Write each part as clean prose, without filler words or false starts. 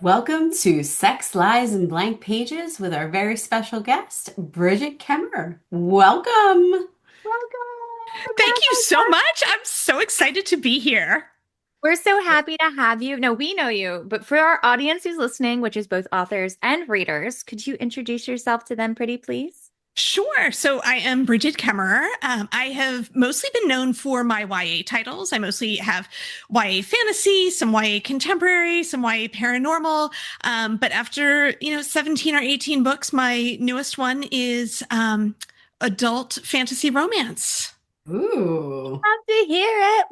Welcome to Sex, Lies, and Blank Pages with our very special guest, Brigid Kemmerer. Welcome. Welcome. Thank Oh you my so God. much. I'm so excited to be here. We're so happy to have you. No, we know you, but for our audience who's listening, which is both authors and readers, could you introduce yourself to them pretty please? Sure. So I am Brigid Kemmerer. I have mostly been known for my YA titles. I mostly have YA fantasy, some YA contemporary, some YA paranormal. But after, 17 or 18 books, my newest one is adult fantasy romance. Ooh. Love to hear it.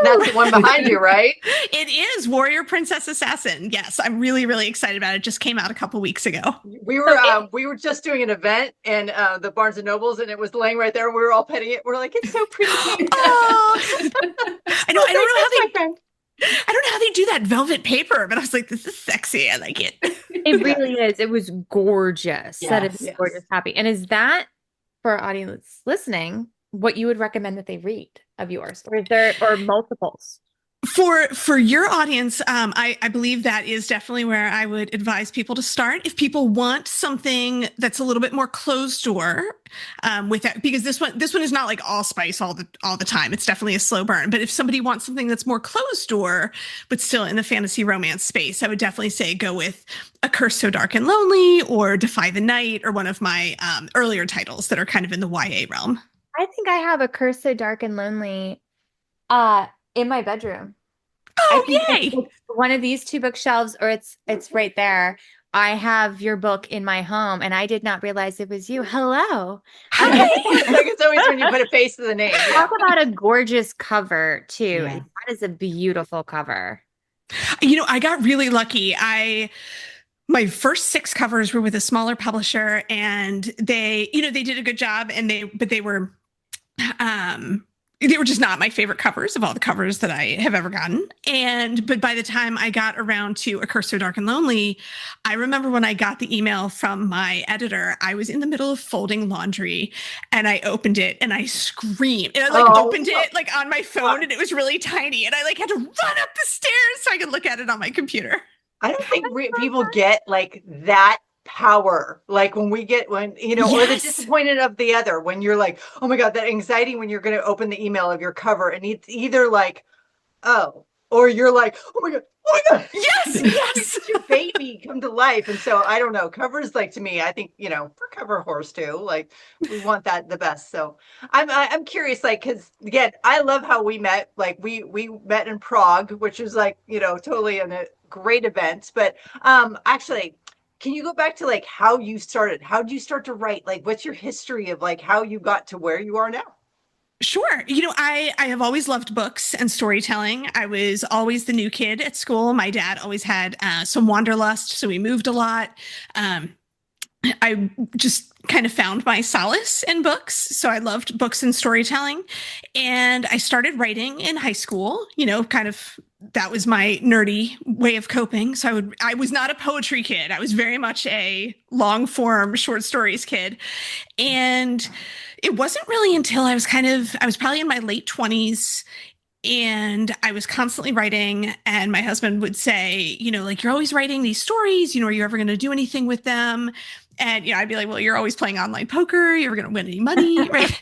That's Woo the one behind you, right? It is Warrior Princess Assassin. Yes, I'm really, really excited about it. It just came out a couple weeks ago. We woo! were we were just doing an event in the Barnes and Nobles, and it was laying right there. And we were all petting it. We're like, it's so pretty. Oh, I know. I don't know how My they. friend. I don't know how they do that velvet paper, but I was like, this is sexy. I like it. It really is. It was gorgeous. That is Yes. gorgeous. Happy. And is that for our audience listening, what you would recommend that they read of yours? Or is there or multiples? For your audience, I believe that is definitely where I would advise people to start. If people want something that's a little bit more closed door, with that, because this one is not like all spice all the time. It's definitely a slow burn. But if somebody wants something that's more closed door, but still in the fantasy romance space, I would definitely say go with A Curse So Dark and Lonely or Defy the Night or one of my earlier titles that are kind of in the YA realm. I think I have A Curse So Dark and Lonely in my bedroom. I Oh, think yay! it's one of these two bookshelves, or it's right there. I have your book in my home, and I did not realize it was you. Hello. It's like it's always when you put a face to the name. Yeah. Talk about a gorgeous cover too. Yeah. That is a beautiful cover. I got really lucky. My first six covers were with a smaller publisher, and they did a good job, and they were just not my favorite covers of all the covers that I have ever gotten. But by the time I got around to A Curse So Dark and Lonely, I remember when I got the email from my editor, I was in the middle of folding laundry and I opened it and I screamed. And I opened it like on my phone and it was really tiny. And I had to run up the stairs so I could look at it on my computer. I don't think people get like that power, like when or the Yes. disappointed of the other, when you're like, oh my God, that anxiety when you're going to open the email of your cover, and it's either like, oh, or you're like, oh my God, oh my God. Yes, yes. It's your baby come to life. And so I don't know, covers, like, to me, I think, for cover horse too, like we want that the best. So I'm curious, like, because again, I love how we met. Like we met in Prague, which was like, totally a great event. But actually, can you go back to like how you started? How did you start to write? Like, what's your history of like how you got to where you are now? Sure. I have always loved books and storytelling. I was always the new kid at school. My dad always had some wanderlust, so we moved a lot. I just kind of found my solace in books. So I loved books and storytelling. And I started writing in high school, kind of that was my nerdy way of coping. So I was not a poetry kid. I was very much a long form short stories kid. And it wasn't really until I was probably in my late 20s and I was constantly writing, and my husband would say, like, you're always writing these stories, are you ever going to do anything with them? And, I'd be like, well, you're always playing online poker. You're ever going to win any money? Right.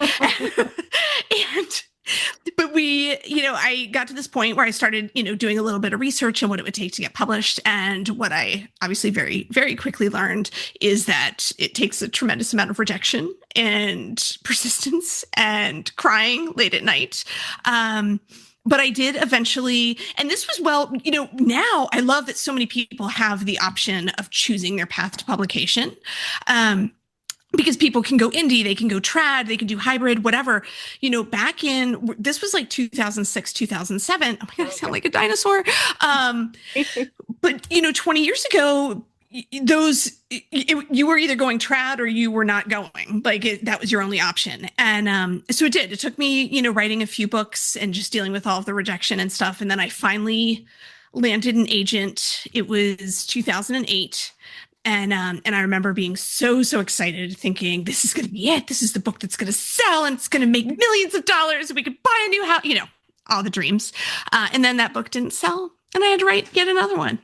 But I got to this point where I started, doing a little bit of research on what it would take to get published. And what I obviously very, very quickly learned is that it takes a tremendous amount of rejection and persistence and crying late at night. But I did eventually, and this was now I love that so many people have the option of choosing their path to publication. Because people can go indie, they can go trad, they can do hybrid, whatever. This was like 2006, 2007. Oh my God, I sound like a dinosaur. But 20 years ago, you were either going trad or you were not going. That was your only option. And so it did. It took me, writing a few books and just dealing with all of the rejection and stuff. And then I finally landed an agent. It was 2008. And I remember being so excited, thinking, this is going to be it. This is the book that's going to sell and it's going to make millions of dollars. We could buy a new house, all the dreams. And then that book didn't sell and I had to write yet another one.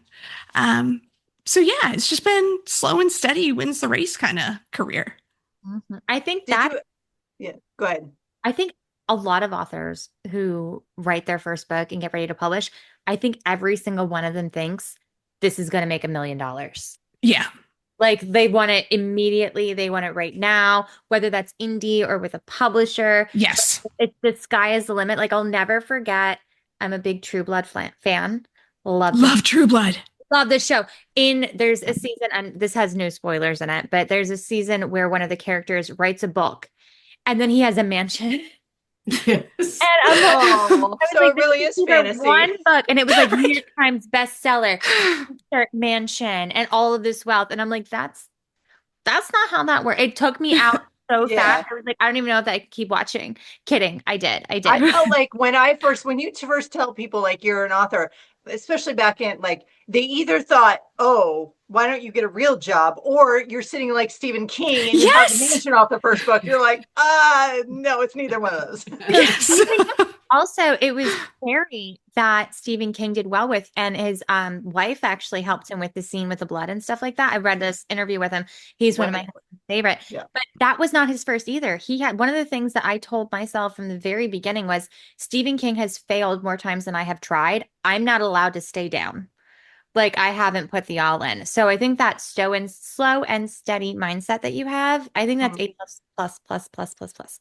So yeah, it's just been slow and steady wins the race kind of career. I think Did that you? Yeah, go ahead. I think a lot of authors who write their first book and get ready to publish, I think every single one of them thinks this is going to make $1 million. Yeah. Like they want it immediately, they want it right now, whether that's indie or with a publisher. Yes. It's the sky is the limit. Like I'll never forget, I'm a big True Blood fan. Love the Love True Blood. love this show. There's a season, and this has no spoilers in it, but there's a season where one of the characters writes a book and then he has a mansion. Yes. And I'm like, I Oh, was so like, it really this is either fantasy. one book, and it was like New Right. York Times bestseller, mansion, and all of this wealth. And I'm like, that's not how that works. It took me out so Yeah. fast. I was like, I don't even know if I could keep watching. Kidding. I did. I I did. felt like when you first tell people like you're an author, especially back in like they either thought, oh, why don't you get a real job? Or you're sitting like Stephen King and you have the Yes. mansion off the first book. You're like, no, it's neither one of those. Yes. Also, it was scary that Stephen King did well with, and his wife actually helped him with the scene with the blood and stuff like that. I read this interview with him. He's one of my favorite. Yeah. But that was not his first either. He had one of the things that I told myself from the very beginning was Stephen King has failed more times than I have tried. I'm not allowed to stay down. Like I haven't put the all in. So I think that slow and steady mindset that you have, I think that's A plus,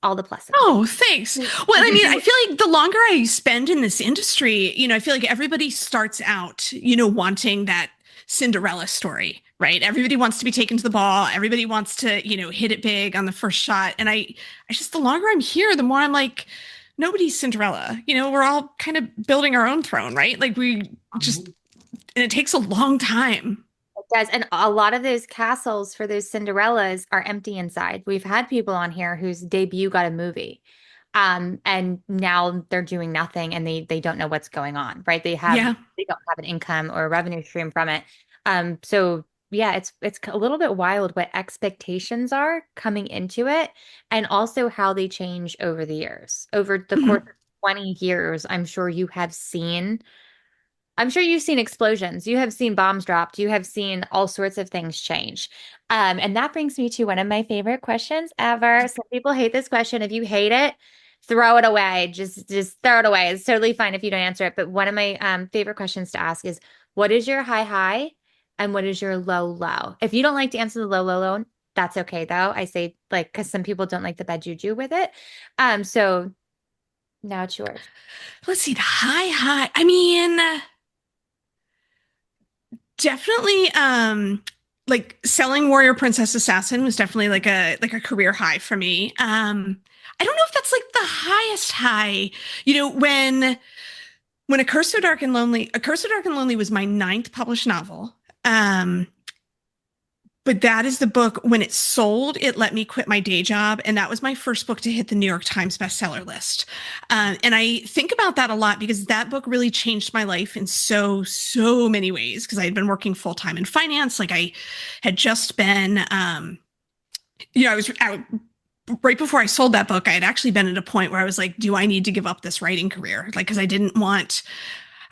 all the pluses. Oh, thanks. Well, I mean, I feel like the longer I spend in this industry, I feel like everybody starts out, wanting that Cinderella story, right? Everybody wants to be taken to the ball. Everybody wants to, hit it big on the first shot. And I just, the longer I'm here, the more I'm like, nobody's Cinderella. We're all kind of building our own throne, right? Like we just, and it takes a long time. It does. And a lot of those castles for those Cinderellas are empty inside. We've had people on here whose debut got a movie. And now they're doing nothing and they don't know what's going on, right? They don't have an income or a revenue stream from it. So yeah, it's a little bit wild what expectations are coming into it and also how they change over the years. Over the course of 20 years, I'm sure you've seen explosions. You have seen bombs dropped. You have seen all sorts of things change. And that brings me to one of my favorite questions ever. Some people hate this question. If you hate it, throw it away. Just throw it away. It's totally fine if you don't answer it. But one of my favorite questions to ask is, what is your high high and what is your low low? If you don't like to answer the low, that's okay though. I say like, because some people don't like the bad juju with it. So now it's yours. Let's see, the high. I mean, definitely like selling Warrior Princess Assassin was definitely like a career high for me. I don't know if that's like the highest high. When A Curse So Dark and Lonely was my 9th published novel. But that is the book, when it sold, it let me quit my day job. And that was my first book to hit the New York Times bestseller list. And I think about that a lot because that book really changed my life in so many ways. Because I had been working full time in finance. Like I had just been, I was out right before I sold that book. I had actually been at a point where I was like, do I need to give up this writing career? Like, because I didn't want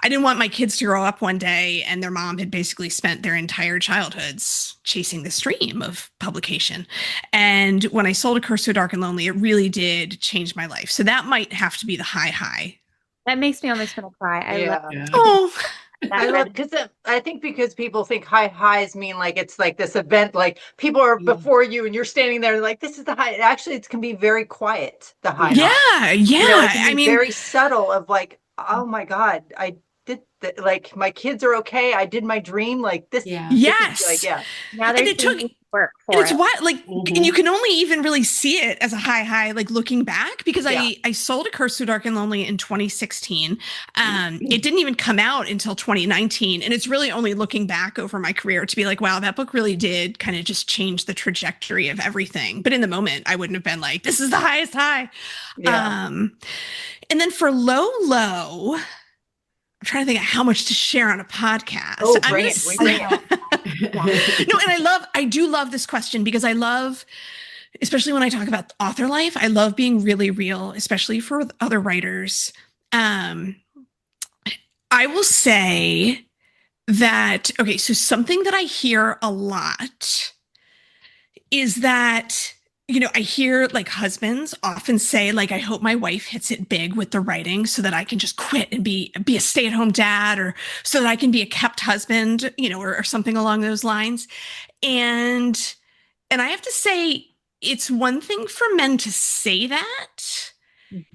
my kids to grow up one day and their mom had basically spent their entire childhoods chasing this dream of publication. And when I sold A Curse So Dark and Lonely, it really did change my life. So that might have to be the high. That makes me almost want to cry. I love Yeah. Oh, I love because I think because people think high highs mean like it's like this event, like people are before you and you're standing there like this is the high. Actually, it can be very quiet. The high. yeah. It can be very subtle of like, oh my God, I did like my kids are okay. I did my dream. Like this. Yeah. Yes. Like, yeah. Now there's work for and it's it. what like and you can only even really see it as a high like looking back because I sold A Curse So Dark and Lonely in 2016. It didn't even come out until 2019, and it's really only looking back over my career to be like, wow, that book really did kind of just change the trajectory of everything. But in the moment I wouldn't have been like, this is the highest high. And then for low, I'm trying to think of how much to share on a podcast. Oh, bring it. No, and I do love this question because I love, especially when I talk about author life, I love being really real, especially for other writers. I will say that, okay, so something that I hear a lot is that, I hear like husbands often say, like, I hope my wife hits it big with the writing so that I can just quit and be a stay-at-home dad, or so that I can be a kept husband, or something along those lines. And and I have to say, it's one thing for men to say that.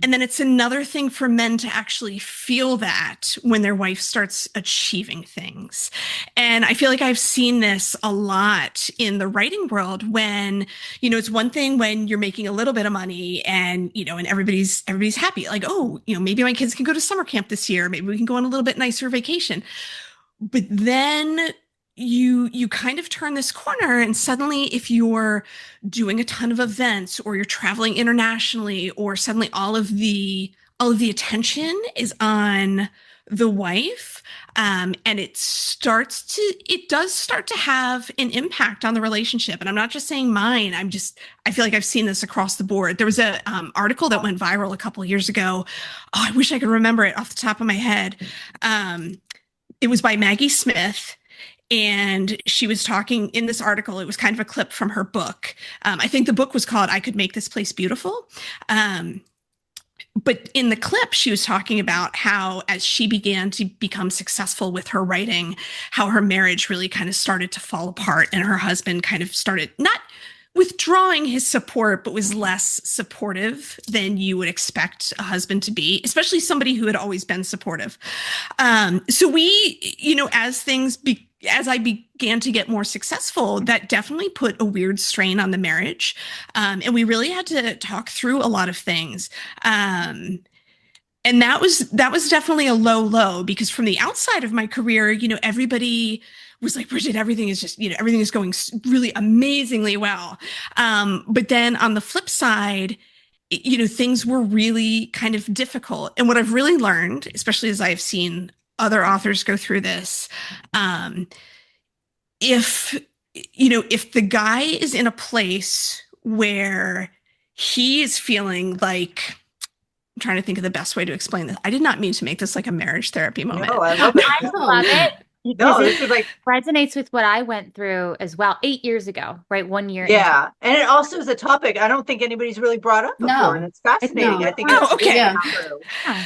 And then it's another thing for men to actually feel that when their wife starts achieving things. And I feel like I've seen this a lot in the writing world when, it's one thing when you're making a little bit of money and, and everybody's happy. Like, oh, maybe my kids can go to summer camp this year. Maybe we can go on a little bit nicer vacation. But then you kind of turn this corner, and suddenly if you're doing a ton of events, or you're traveling internationally, or suddenly all of the attention is on the wife, and it does start to have an impact on the relationship. And I'm not just saying mine, I feel like I've seen this across the board. There was a article that went viral a couple of years ago. Oh, I wish I could remember it off the top of my head. It was by Maggie Smith, and she was talking in this article. It was kind of a clip from her book. I think the book was called I Could Make This Place Beautiful. But in the clip, she was talking about how, as she began to become successful with her writing, how her marriage really kind of started to fall apart, and her husband kind of started not withdrawing his support, but was less supportive than you would expect a husband to be, especially somebody who had always been supportive. So as I began to get more successful, that definitely put a weird strain on the marriage. And we really had to talk through a lot of things. And that was definitely a low, because from the outside of my career, everybody was like, Brigid, everything is going really amazingly well. But then on the flip side, things were really kind of difficult. And what I've really learned, especially as I've seen other authors go through this, if the guy is in a place where he is feeling like, I'm trying to think of the best way to explain this. I did not mean to make this like a marriage therapy moment. No, I love it. I love it. No, Because this is like, resonates with what I went through as well 8 years ago, right? 1 year. yeah. And it also is a topic I don't think anybody's really brought up before. And it's fascinating. No. I think Oh, it's okay. Yeah. true. Yeah.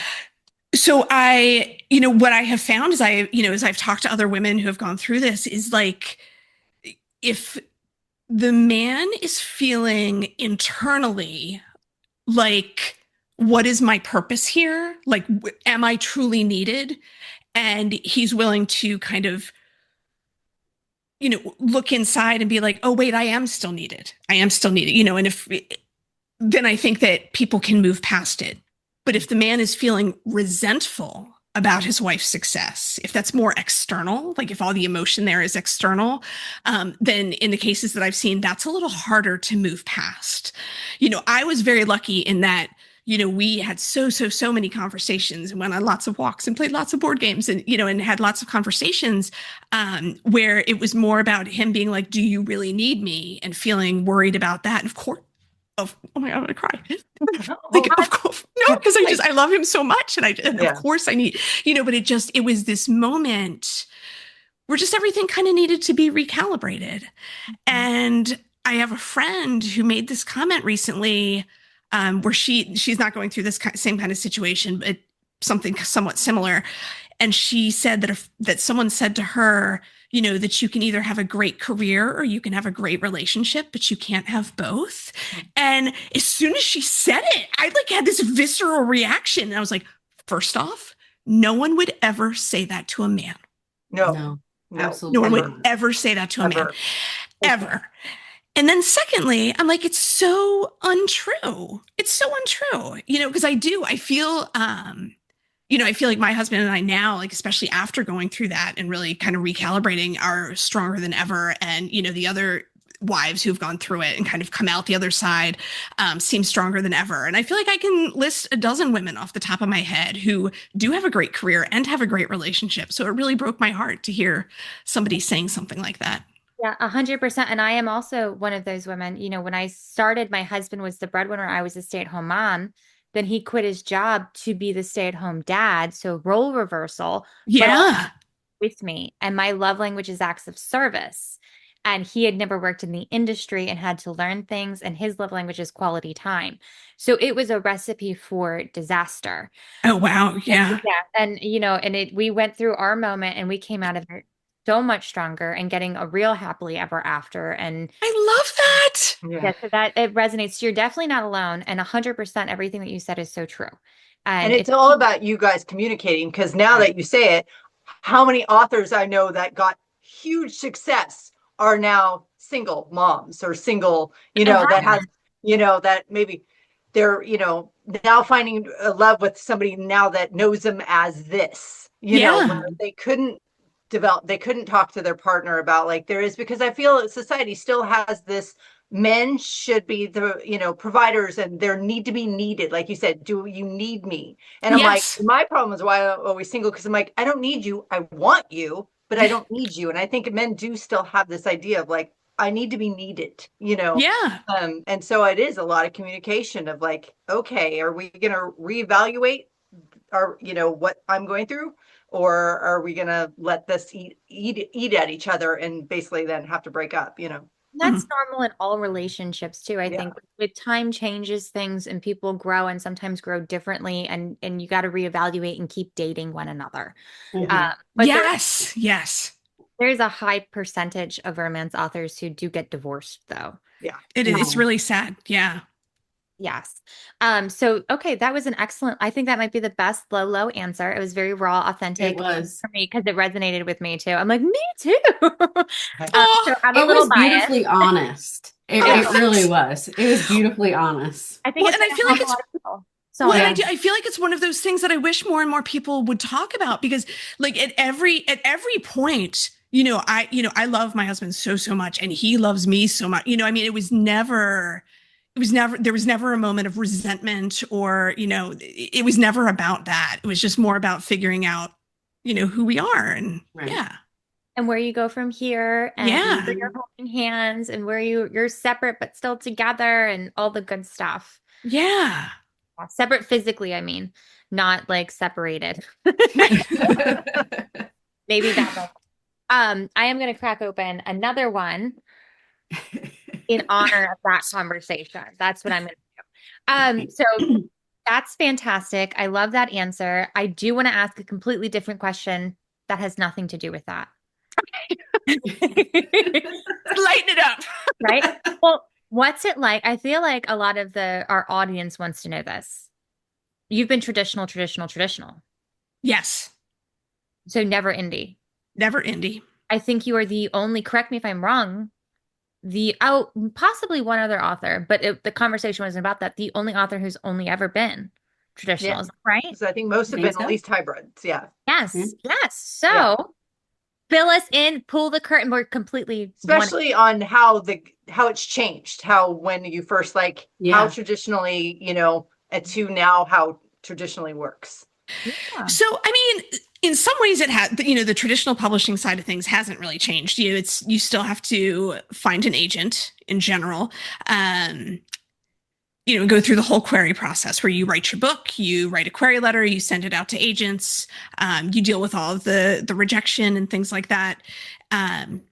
So what I have found is as I've talked to other women who have gone through this, is like, if the man is feeling internally like, what is my purpose here? Like, am I truly needed? And he's willing to kind of, look inside and be like, oh, wait, I am still needed. I am still needed, and then I think that people can move past it. But if the man is feeling resentful about his wife's success, if that's more external, like if all the emotion there is external, then in the cases that I've seen, that's a little harder to move past. I was very lucky in that, we had so many conversations, and went on lots of walks and played lots of board games, and, and had lots of conversations where it was more about him being like, do you really need me? And feeling worried about that. And of course, oh my God, I'm gonna cry. Like, of course, no, because I love him so much. And of course I need, but it was this moment where just everything kind of needed to be recalibrated. And I have a friend who made this comment recently, where she's not going through this same kind of situation, but something somewhat similar. And she said that someone said to her, that you can either have a great career or you can have a great relationship, but you can't have both. And as soon as she said it, I had this visceral reaction. And I was like, first off, no one would ever say that to a man. No, absolutely. No one would ever say that to a man, ever. And then secondly, I'm like, it's so untrue. It's so untrue, because I feel, I feel like my husband and I now, like, especially after going through that and really kind of recalibrating, are stronger than ever. And, the other wives who've gone through it and kind of come out the other side seem stronger than ever. And I feel like I can list a dozen women off the top of my head who do have a great career and have a great relationship. So it really broke my heart to hear somebody saying something like that. Yeah, 100%. And I am also one of those women. When I started, my husband was the breadwinner. I was a stay-at-home mom. Then he quit his job to be the stay-at-home dad. So role reversal. Yeah. with me, and my love language is acts of service. And he had never worked in the industry and had to learn things, and his love language is quality time. So it was a recipe for disaster. Oh, wow. Yeah. Yeah, and we went through our moment, and we came out of it so much stronger and getting a real happily ever after. And I love that. Yeah. yeah, so that it resonates. So you're definitely not alone, and 100% everything that you said is so true. And And it's it's all about you guys communicating, because now that you say it, how many authors I know that got huge success are now single moms or single, that has, that maybe they're, now finding a love with somebody now that knows them as this, Yeah. where they couldn't talk to their partner about, like, there is, because I feel society still has this, men should be the, providers, and there need to be needed, like you said, do you need me? And I'm like, Yes. my problem is why I'm always single, because I'm like, I don't need you, I want you, but I don't need you. And I think men do still have this idea of, like, I need to be needed. Yeah. And so it is a lot of communication of, like, okay, are we going to reevaluate our, what I'm going through, or are we going to let this eat at each other and basically then have to break up? Mhm. that's normal in all relationships too. I Yeah. think with time changes things, and people grow and sometimes grow differently, and you got to reevaluate and keep dating one another. Mhm. But Yes. Yes. there's a high percentage of romance authors who do get divorced though. Yeah. It's Mhm. really sad. Yeah. Yes. So okay, that was an excellent, I think that might be the best low answer. It was very raw, It authentic was. for me because it resonated with me too. I'm like, me too. Oh, So I'm a It little was biased. beautifully honest. It, It oh, it was. really thanks. was. It was beautifully honest. I think Well, it's and I going to feel like help a it's lot of people. So well, and I, I Yeah. do. I feel like it's one of those things that I wish more and more people would talk about, because, like, at every point, I love my husband so much, and he loves me so much. I mean, there was never a moment of resentment, or it was never about that. It was just more about figuring out, who we are, and Right. yeah, and where you go from here, and yeah, where you're Mhm. holding hands, and where you're separate but still together, and all the good stuff. yeah. Yeah, separate physically, I mean, not like separated. Maybe that might. I am going to crack open another one in honor of that conversation. That's what I'm going to do. So that's fantastic. I love that answer. I do want to ask a completely different question that has nothing to do with that. Lighten it up. Right? Well, what's it like? I feel like a lot of our audience wants to know this. You've been traditional, traditional, traditional. Yes, So never indie. never indie. I think you are the only, correct me if I'm wrong, possibly one other author, but the conversation wasn't about that. The only author who's only ever been Yeah. traditional, is that right? So I think most I have think been at so. least hybrids. Yeah. Yes, yes. Yeah. So fill us in, pull the curtain. We're completely one. Especially on how it's changed, how when you first, like, how Yeah. traditionally, to now how traditionally works. Yeah. So, I mean, in some ways, it had, the traditional publishing side of things hasn't really changed. You still have to find an agent in general. Um, go through the whole query process where you write your book, you write a query letter, you send it out to agents, you deal with all of the rejection and things like that. Um,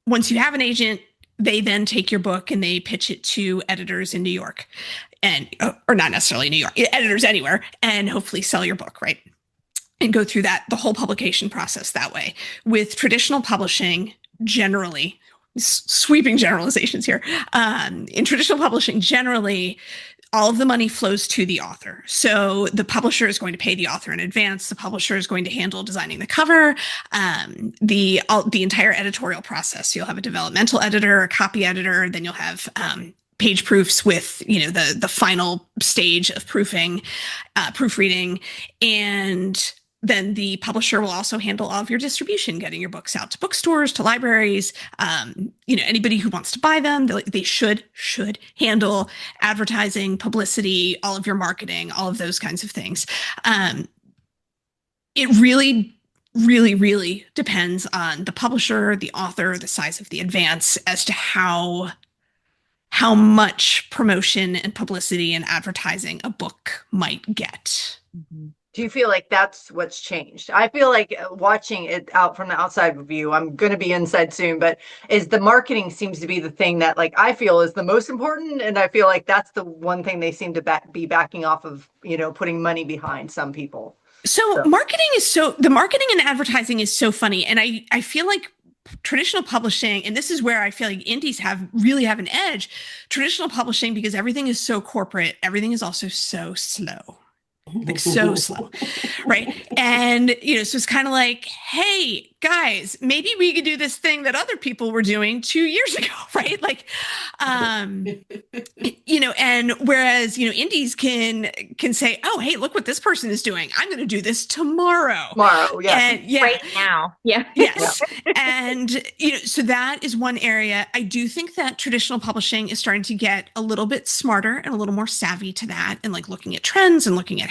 Once you have an agent, they then take your book and they pitch it to editors in New York, and or not necessarily New York, editors anywhere, and hopefully sell your book, right? And go through the whole publication process that way. With traditional publishing, generally, sweeping generalizations here, in traditional publishing, generally, all of the money flows to the author. So the publisher is going to pay the author in advance. The publisher is going to handle designing the cover, the entire editorial process. You'll have a developmental editor, a copy editor, then you'll have page proofs with the final stage of proofreading, and then the publisher will also handle all of your distribution, getting your books out to bookstores, to libraries, anybody who wants to buy them. They should handle advertising, publicity, all of your marketing, all of those kinds of things. It really, really, really depends on the publisher, the author, the size of the advance as to how much promotion and publicity and advertising a book might get. Mhm. Do you feel like that's what's changed? I feel like watching it out from the outside view, I'm going to be inside soon, but is the marketing seems to be the thing that like I feel is the most important. And I feel like that's the one thing they seem to be backing off of, putting money behind some people. So So, the marketing and advertising is so funny. And I feel like traditional publishing, and this is where I feel like indies really have an edge. Traditional publishing, because everything is so corporate, everything is also so slow. Like so slow, right? And so it's kind of like, hey guys, maybe we could do this thing that other people were doing 2 years ago, right? Like, and whereas indies can say, oh, hey, look what this person is doing. I'm going to do this tomorrow. yes. And yeah, Right now. Yeah. yes. And, so that is one area. I do think that traditional publishing is starting to get a little bit smarter and a little more savvy to that, and like looking at trends and looking at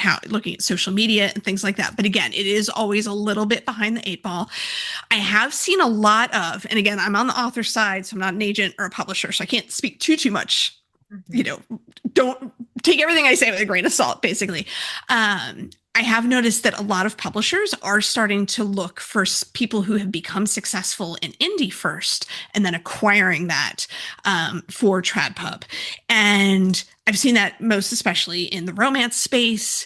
social media and things like that. But again, it is always a little bit behind the 8 ball. I have seen a lot of, and again, I'm on the author side, so I'm not an agent or a publisher, so I can't speak too much. Don't take everything I say with a grain of salt, basically. I have noticed that a lot of publishers are starting to look for people who have become successful in indie first, and then acquiring that for TradPub. And I've seen that most especially in the romance space.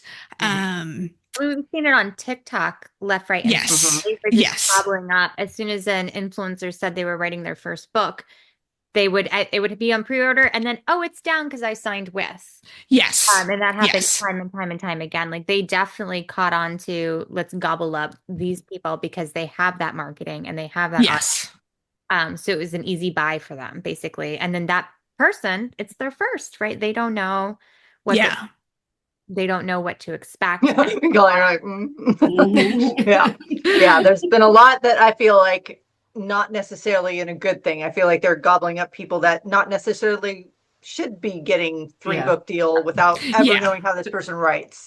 We've seen it on TikTok, left, right, and Yes. center. They were just gobbling up. As soon as an influencer said they were writing their first book, it would be on pre-order, and then, oh, it's down because I signed with. Yes. And that happens time and time and time again. Like, they definitely caught on to, let's gobble up these people because they have that marketing and they have that. Yes. So it was an easy buy for them, basically. And then that person, it's their first, right? They don't know what they don't know what to expect. Yeah. There's been a lot that I feel like not necessarily in a good thing. I feel like they're gobbling up people that not necessarily should be getting 3-book deal without ever knowing how this person writes,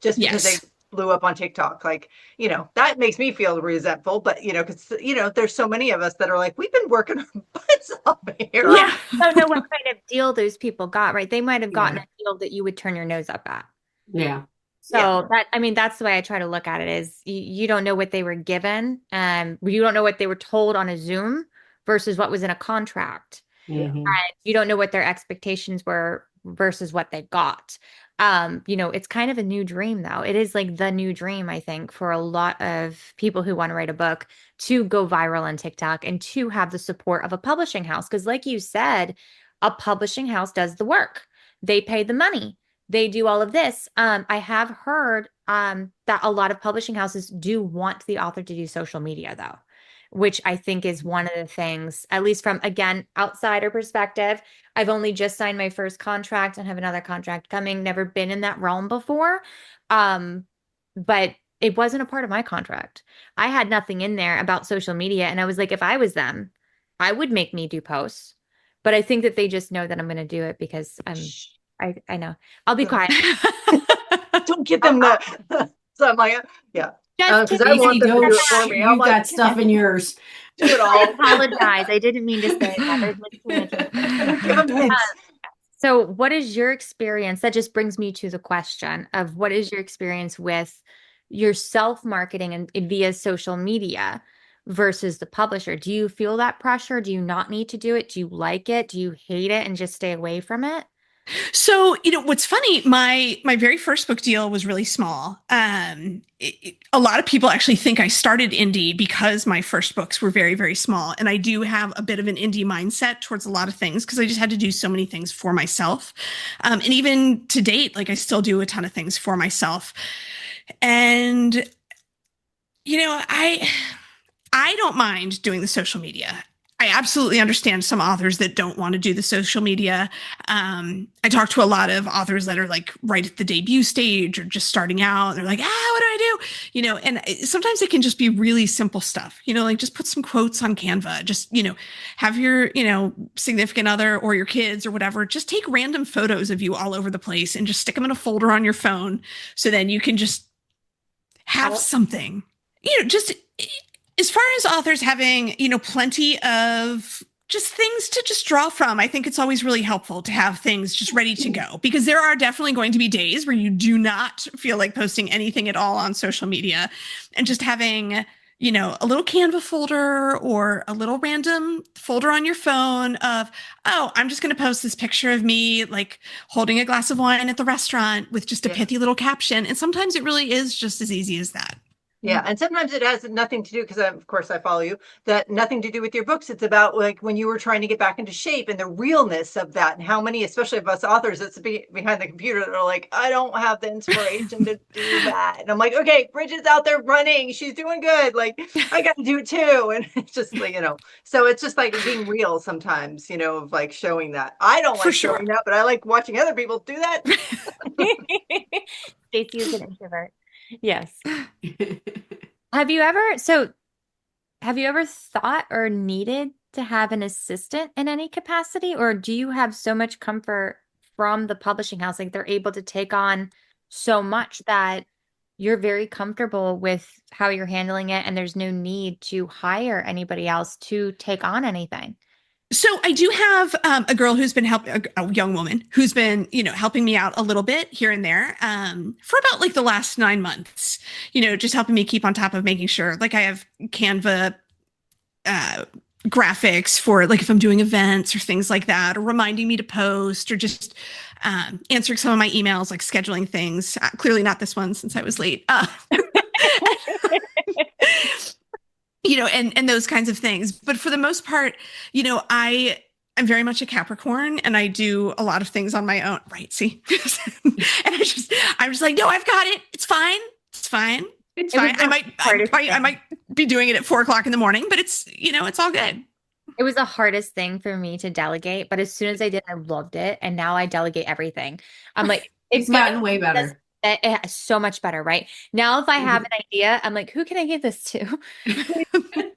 just because they blew up on TikTok. Like, that makes me feel resentful, but because there's so many of us that are like, we've been working our butts off here. I don't know what kind of deal those people got, right? They might have gotten a deal that you would turn your nose up at. Yeah. So that's the way I try to look at it, is you don't know what they were given. You don't know what they were told on a Zoom versus what was in a contract. Mm-hmm. And you don't know what their expectations were versus what they got. It's kind of a new dream, though. It is like the new dream, I think, for a lot of people who want to write a book, to go viral on TikTok and to have the support of a publishing house. Because like you said, a publishing house does the work. They pay the money. They do all of this. I have heard that a lot of publishing houses do want the author to do social media, though, which I think is one of the things, at least from, again, outsider perspective. I've only just signed my first contract and have another contract coming, never been in that realm before. But it wasn't a part of my contract. I had nothing in there about social media. And I was like, if I was them, I would make me do posts. But I think that they just know that I'm going to do it because I know. I'll be quiet. Don't give them that. So I'm like, because I want them to do it for me. You've got stuff in yours. Do it all. I apologize. I didn't mean to say that. Give them hints. So what is your experience? That just brings me to the question of, what is your experience with your self-marketing and via social media versus the publisher? Do you feel that pressure? Do you not need to do it? Do you like it? Do you hate it and just stay away from it? So, what's funny, my very first book deal was really small. A lot of people actually think I started indie because my first books were very, very small. And I do have a bit of an indie mindset towards a lot of things because I just had to do so many things for myself. And even to date, like, I still do a ton of things for myself. And, I don't mind doing the social media. I absolutely understand some authors that don't want to do the social media. I talk to a lot of authors that are like right at the debut stage or just starting out. And they're like, what do I do? And sometimes it can just be really simple stuff, like just put some quotes on Canva, just, have your, significant other or your kids or whatever, just take random photos of you all over the place and just stick them in a folder on your phone. So then you can just have something, just as far as authors having, plenty of just things to just draw from. I think it's always really helpful to have things just ready to go, because there are definitely going to be days where you do not feel like posting anything at all on social media, and just having, a little Canva folder or a little random folder on your phone of, oh, I'm just going to post this picture of me like holding a glass of wine at the restaurant with just a pithy little caption. And sometimes it really is just as easy as that. Yeah, and sometimes it has nothing to do, because of course I follow you, that nothing to do with your books. It's about like when you were trying to get back into shape and the realness of that, and how many, especially of us authors that's behind the computer, that are like, I don't have the inspiration to do that. And I'm like, okay, Brigid's out there running. She's doing good. Like, I got to do it too. And it's just like, so it's just like being real sometimes, of like showing that. I don't like showing that, but I like watching other people do that. Stacey is an introvert. Yes. Have you ever thought or needed to have an assistant in any capacity, or do you have so much comfort from the publishing house, like they're able to take on so much that you're very comfortable with how you're handling it and there's no need to hire anybody else to take on anything? So I do have a girl who's been helping, a young woman who's been, helping me out a little bit here and there for about like the last 9 months, just helping me keep on top of making sure, like I have Canva graphics for like if I'm doing events or things like that, or reminding me to post, or just answering some of my emails, like scheduling things. Clearly not this one since I was late. And those kinds of things. But for the most part, I'm very much a Capricorn, and I do a lot of things on my own. Right. See? And I'm just like, no, I've got it. It's fine. It's fine. It's fine. I might be doing it at 4:00 in the morning, but it's all good. It was the hardest thing for me to delegate, but as soon as I did, I loved it. And now I delegate everything. I'm like, it's gotten way better. It's so much better, right? Now, if I have an idea, I'm like, who can I give this to?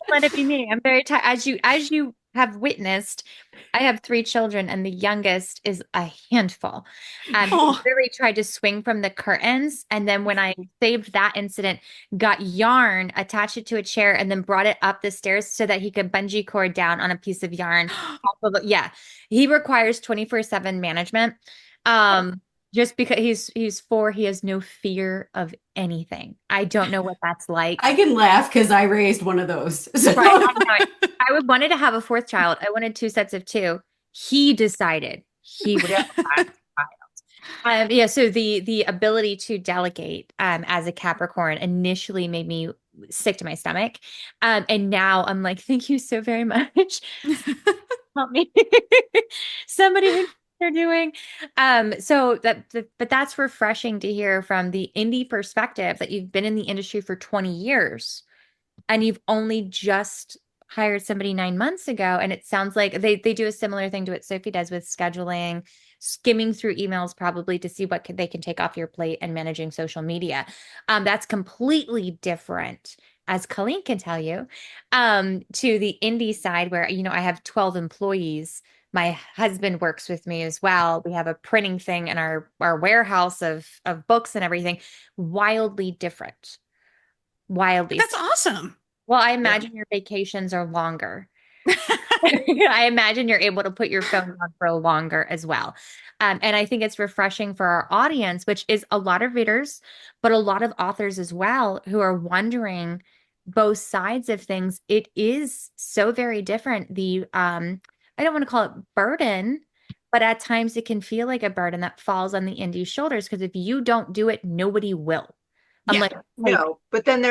Let it be me. I'm very tired. As you have witnessed, I have 3 children, and the youngest is a handful. He really tried to swing from the curtains, and then when I saved that incident, got yarn, attached it to a chair, and then brought it up the stairs so that he could bungee cord down on a piece of yarn. Yeah, he requires 24/7 management. Just because he's 4, he has no fear of anything. I don't know what that's like. I can laugh because I raised one of those. So. Right. I wanted to have a 4th child. I wanted 2 sets of 2. He decided he would have a child. So the ability to delegate as a Capricorn initially made me sick to my stomach. And now I'm like, thank you so very much. Help me. Somebody they're doing. But that's refreshing to hear from the indie perspective, that you've been in the industry for 20 years and you've only just hired somebody 9 months ago. And it sounds like they do a similar thing to what Sophie does with scheduling, skimming through emails probably to see what they can take off your plate, and managing social media. That's completely different, as Colleen can tell you, to the indie side where, I have 12 employees. My husband works with me as well. We have a printing thing in our warehouse of books and everything. Wildly different. That's awesome. Well, I imagine your vacations are longer. I imagine you're able to put your phone on for longer as well. And I think it's refreshing for our audience, which is a lot of readers, but a lot of authors as well, who are wondering both sides of things. It is so very different. I don't want to call it burden, but at times it can feel like a burden that falls on the indie shoulders, because if you don't do it, nobody will. I'm like, no, but then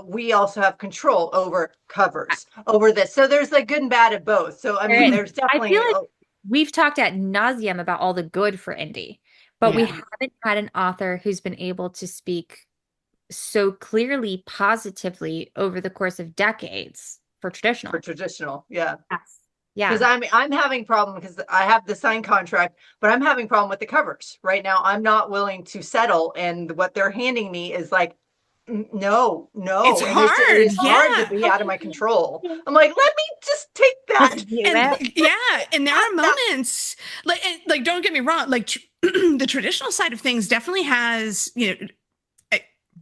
we also have control over covers, over this. So there's like good and bad of both. So I mean, there's definitely. I feel like we've talked ad nauseum about all the good for indie, but we haven't had an author who's been able to speak so clearly positively over the course of decades for traditional. Yeah. Yes. Yeah. Because I'm having problem, because I have the signed contract, but I'm having problem with the covers right now. I'm not willing to settle, and what they're handing me is like, no. It's hard. It's hard to be out of my control. I'm like, let me just take that. And there are moments like don't get me wrong, like the traditional side of things definitely has,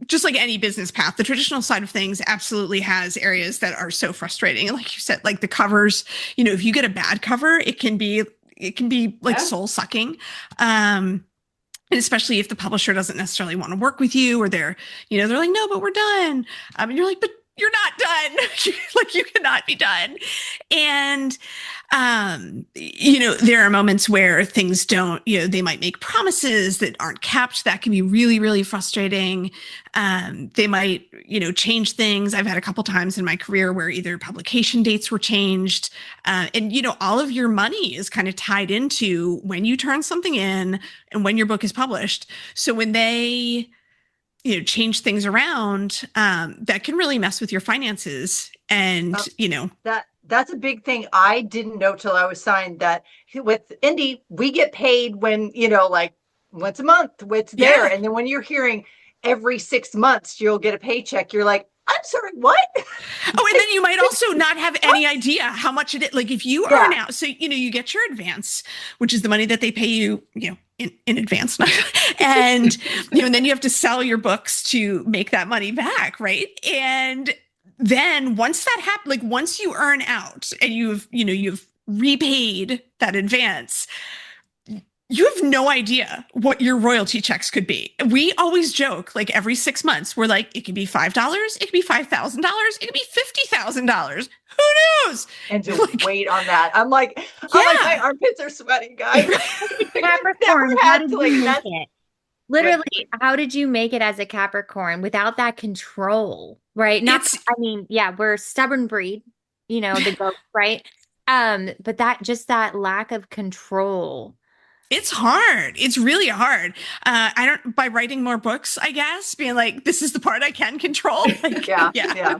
just like any business path, the traditional side of things absolutely has areas that are so frustrating. And like you said, like the covers, if you get a bad cover, it can be like Yeah. soul sucking. And especially if the publisher doesn't necessarily want to work with you, or they're like, no, but we're done. And you're like, but you're not done. Like, you cannot be done. And, there are moments where things don't, they might make promises that aren't kept. That can be really, really frustrating. They might, change things. I've had a couple times in my career where either publication dates were changed. And, all of your money is kind of tied into when you turn something in and when your book is published. So when they, change things around, that can really mess with your finances. And, That's a big thing. I didn't know till I was signed that with indie, we get paid when, like once a month, it's there. Yeah. And then when you're hearing every 6 months, you'll get a paycheck, you're like, I'm sorry, what? Oh, and then you might also not have any idea how much it is. Like if you earn out, so, you get your advance, which is the money that they pay you, in advance. And, and then you have to sell your books to make that money back. Right. And then once that happens, like once you earn out and you've repaid that advance, you have no idea what your royalty checks could be. We always joke, like every 6 months, we're like, it could be $5, it could be $5,000, it could be $50,000. Who knows? And to wait on that, I'm like, my armpits are sweating, guys. Capricorn, how did you make it? Literally, how did you make it as a Capricorn without that control, right? We're a stubborn breed, the goat, right? But that lack of control. It's hard. It's really hard. By writing more books, I guess, being like, this is the part I can control. Like, yeah.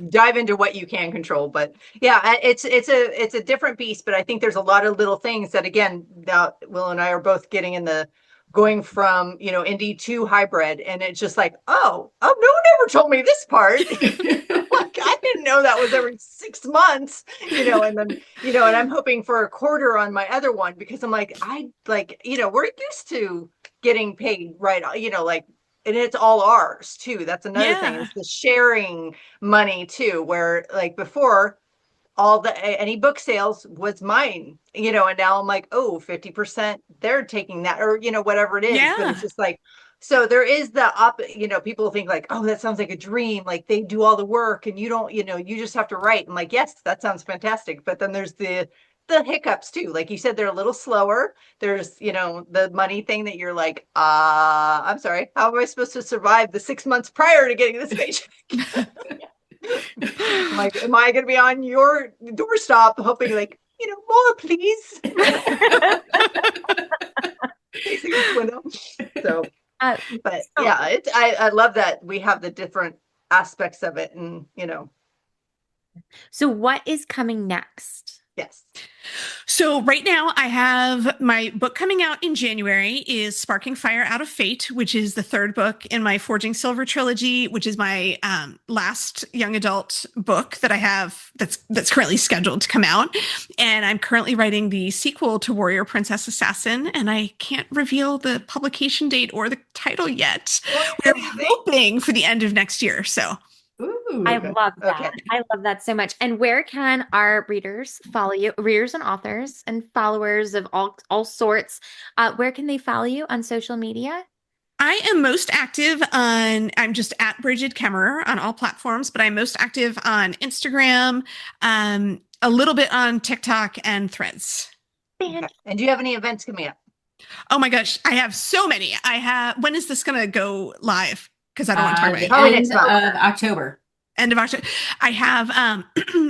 Dive into what you can control, but it's a different beast. But I think there's a lot of little things that, again, that Will and I are both getting in the going from indie to hybrid, and it's just like, oh, no one ever told me this part. Like, I didn't know that was every 6 months, and then and I'm hoping for a quarter on my other one, because I'm like, we're used to getting paid, right, like, and it's all ours too. That's another thing, is the sharing money too, where like before, any book sales was mine, and now I'm like, oh, 50% they're taking that, or whatever it is. But it's just like, so there is people think like, oh, that sounds like a dream, like they do all the work and you don't, you just have to write. I'm like, yes, that sounds fantastic, but then there's the hiccups too, like you said, they're a little slower. There's the money thing that you're like, I'm sorry, how am I supposed to survive the 6 months prior to getting this paycheck? Like, am I going to be on your doorstop hoping like, more, please? So, but I love that we have the different aspects of it, and So what is coming next? Yes. So right now I have my book coming out in January is Sparking Fire Out of Fate, which is the third book in my Forging Silver trilogy, which is my last young adult book that I have that's currently scheduled to come out. And I'm currently writing the sequel to Warrior Princess Assassin, and I can't reveal the publication date or the title yet. We're hoping for the end of next year. So Ooh, I love that. Okay. I love that so much. And where can our readers follow you, readers and authors and followers of all sorts? Where can they follow you on social media? I am most active I'm just at Brigid Kemmerer on all platforms, but I'm most active on Instagram, a little bit on TikTok and Threads. Okay. And do you have any events coming up? Oh my gosh, I have so many. When is this going to go live? Because I don't want to talk about it. Probably end of October. End of October. I have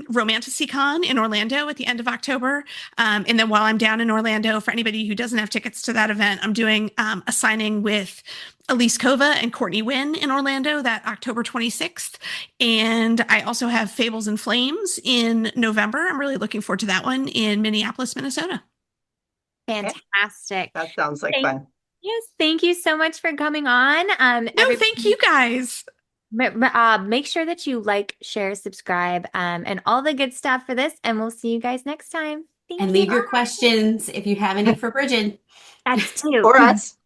Romanticycon in Orlando at the end of October. And then while I'm down in Orlando, for anybody who doesn't have tickets to that event, I'm doing a signing with Elise Kova and Courtney Wynn in Orlando that October 26th. And I also have Fables and Flames in November. I'm really looking forward to that one in Minneapolis, Minnesota. Fantastic. That sounds like fun. Yes, thank you so much for coming on. Thank you guys. Make sure that you like, share, subscribe, and all the good stuff for this. And we'll see you guys next time. Thank you. Leave your questions if you have any for Brigid. That's too. Or us.